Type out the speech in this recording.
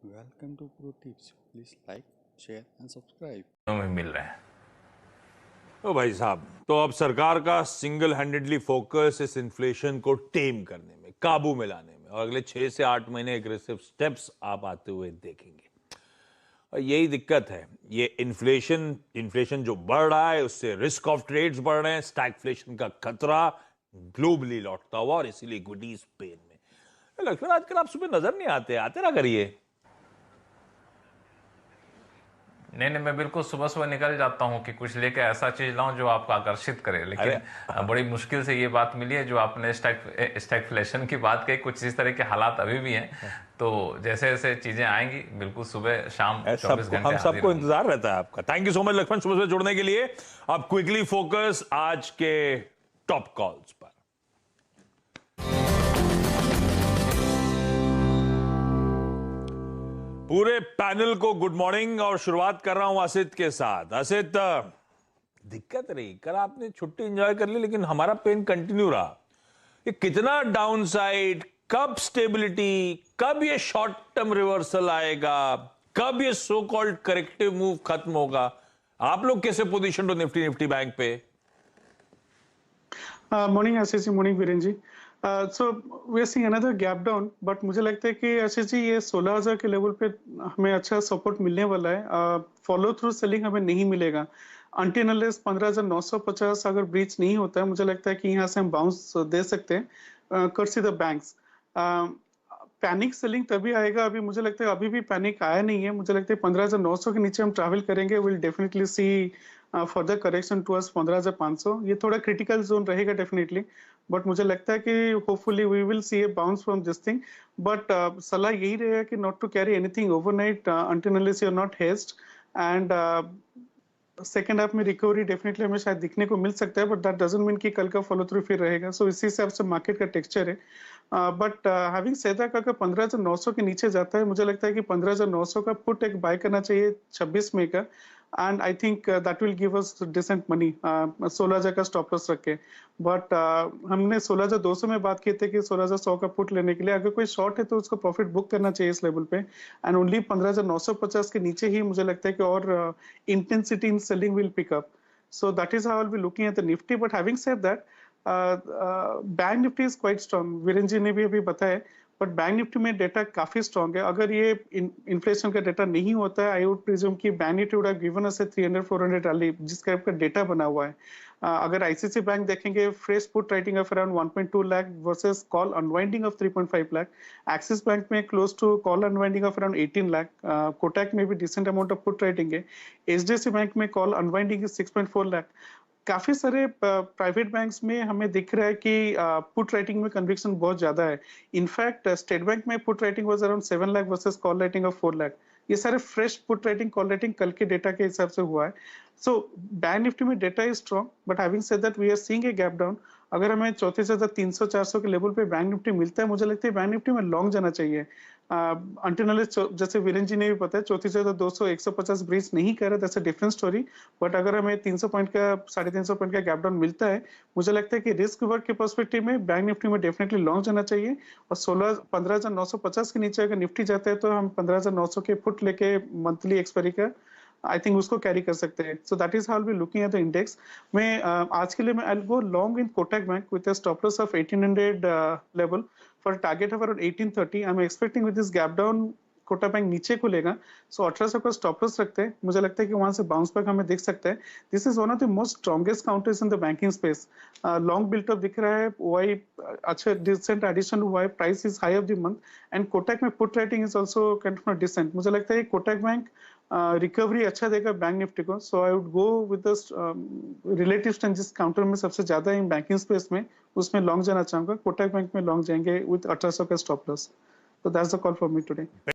Welcome to pro tips. Please like, share and subscribe. में मिल रहे हैं। तो भाई साहब, तो अब सरकार का सिंगल हैंडेडली फोकस इस इन्फ्लेशन को टेम करने में, काबू में लाने में, और अगले 6 से 8 महीने एग्रेसिव स्टेप्स आप आते हुए देखेंगे। और यही दिक्कत है, ये इन्फ्लेशन जो बढ़ रहा है उससे रिस्क ऑफ ट्रेड्स बढ़ रहे हैं, स्टैगफ्लेशन का खतरा ग्लोबली लौटता हुआ, और इसीलिए इक्विटीज पेन में। लक्ष्मण, आजकल आप सुबह नजर नहीं आते ना करिए। नहीं, मैं बिल्कुल सुबह सुबह निकल जाता हूँ कि कुछ लेके ऐसा चीज लाऊं जो आपको आकर्षित करे, लेकिन बड़ी मुश्किल से ये बात मिली है जो आपने स्टैगफ्लेशन की बात कही। कुछ इस तरह के हालात अभी भी हैं, तो जैसे जैसे चीजें आएंगी बिल्कुल सुबह शाम 24 घंटे हम सबको इंतजार रहता है आपका। Thank you so much Lakshman, सुबह से जुड़ने के लिए। अब क्विकली फोकस आज के टॉप कॉल्स पर। पूरे पैनल को गुड मॉर्निंग, और शुरुआत कर रहा हूं असित के साथ। असित, दिक्कत रही, कल आपने छुट्टी एंजॉय कर ली लेकिन हमारा पेन कंटिन्यू रहा। ये कितना डाउनसाइड, कब स्टेबिलिटी, कब ये शॉर्ट टर्म रिवर्सल आएगा, कब ये सो कॉल्ड करेक्टिव मूव खत्म होगा? आप लोग कैसे पोजीशन हो निफ्टी बैंक पे? Morning Ashish ji, morning Viren ji. So we are seeing another gap down, but मुझे लगता है कि आशीष जी ये 16,000 के लेवल पे हमें अच्छा सपोर्ट मिलने वाला है। फॉलो थ्रू सेलिंग हमें नहीं मिलेगा अनटिल अनलेस 15,950 अगर ब्रीच नहीं होता है। मुझे लगता है कि यहाँ से हम बाउंस दे सकते हैं कर्सी द बैंक्स। पैनिक सेलिंग तभी आएगा, अभी मुझे लगता है अभी भी पैनिक आया नहीं है। मुझे लगता है 15,900 के नीचे हम ट्रैवल करेंगे, will definitely see further correction towards 15,500। ये थोड़ा क्रिटिकल जोन रहेगा डेफिनेटली, बट मुझे लगता है कि hopefully we will see a bounce from this thing. But सलाह यही रहेगा कि not to carry anything overnight until unless you are not hedged, and second half में रिकवरी डेफिनेटली हमें शायद दिखने को मिल सकता है, बट दैट डजंट मीन कि कल का फॉलो थ्रू फिर रहेगा। सो इसी हिसाब से मार्केट का टेक्सचर है। बट हैविंग सेड दैट, अगर 15,900 के नीचे जाता है, मुझे लगता है कि 15,900 का पुट एक बाय करना चाहिए 26 मई का, and I think that will give us decent money 16,000 का स्टॉप लॉस रख के। बट हमने 16,200 में बात की थी कि 16,100 का पुट लेने के लिए अगर कोई शॉर्ट है तो उसको प्रॉफिट बुक करना चाहिए इस लेवल पे, एंड ओनली 15,950 के नीचे ही मुझे लगता है कि और intensity in selling will pick up. So that is how I'll be looking at the Nifty. But having said that, Bank Nifty is quite strong. Viren ji ने भी अभी बताया, बट बैंक निफ्टी में डेटा काफी स्ट्रॉन्ग है। अगर ये इन्फ्लेशन का डेटा नहीं होता है, आई वुड प्रिज्यूम कि bank nifty would have given us a 300-400 rally, जिसका आपका डेटा बना हुआ है। अगर आईसीसी बैंक देखेंगे, fresh put writing of around 1.2 lakh versus call unwinding of 3.5 lakh. Axis bank में close to call unwinding of around 18 lakh. Kotak में भी decent amount of put writing है। एचडीएफसी बैंक में कॉल अनवाइंडिंग 6.4 लाख। काफी सारे प्राइवेट बैंक्स में हमें दिख रहा है कि पुट राइटिंग में कन्विक्शन बहुत ज्यादा है। इनफैक्ट स्टेट बैंक में put writing was around 7 lakh versus call writing of 4 lakh. ये सारे fresh put writing call writing कल के डेटा के हिसाब से हुआ है। सो बैंक निफ्टी में data is strong, but having said that we are seeing a gap down. अगर हमें 34,300-400 के लेवल पे बैंक निफ्टी मिलता है, मुझे लगता है बैंक निफ्टी में लॉन्ग जाना चाहिए। जैसे वीरेन जी ने भी बताया, 34,200 150 ब्रीच नहीं कर रहा, that's a different story. But अगर हमें 300 पॉइंट का 350 पॉइंट का गैप डाउन मिलता है, मुझे लगता है कि रिस्क वर्क के पर्सपेक्टिव में बैंक निफ्टी में डेफिनेटली लॉन्ग जाना चाहिए। और 15,950 के नीचे अगर निफ्टी जाता है तो हम 15,900 के पुट लेके मंथली एक्सपायरी का आई थिंक उसको कैरी कर सकते हैं। So that is how will be looking at the index. मैं आज के लिए मैं I will go long in Kotak bank with a stop loss of 1800 level for target of around 1830। I am expecting with this gap down Kotak bank नीचे खुलेगा, सो 1800 का stop loss रखते हैं। मुझे लगता है कि वहां से बाउंस बैक हमें दिख सकता है। This is one of the most strongest counters in the banking space. Long built up दिख रहा है, ओआई अच्छा डिसेंट एडिशन हुआ है, price is high of the month, and Kotak में put writing is also kind of decent. मुझे लगता है कोटक बैंक रिकवरी अच्छा देगा बैंक निफ्टी को। So I would go with the relative strength जिस काउंटर में सबसे ज्यादा इन बैंकिंग स्पेस में, उसमें लॉन्ग जाना चाहूंगा। कोटक बैंक में लॉन्ग जाएंगे विद 1800 का stop loss. So that's the call for me today.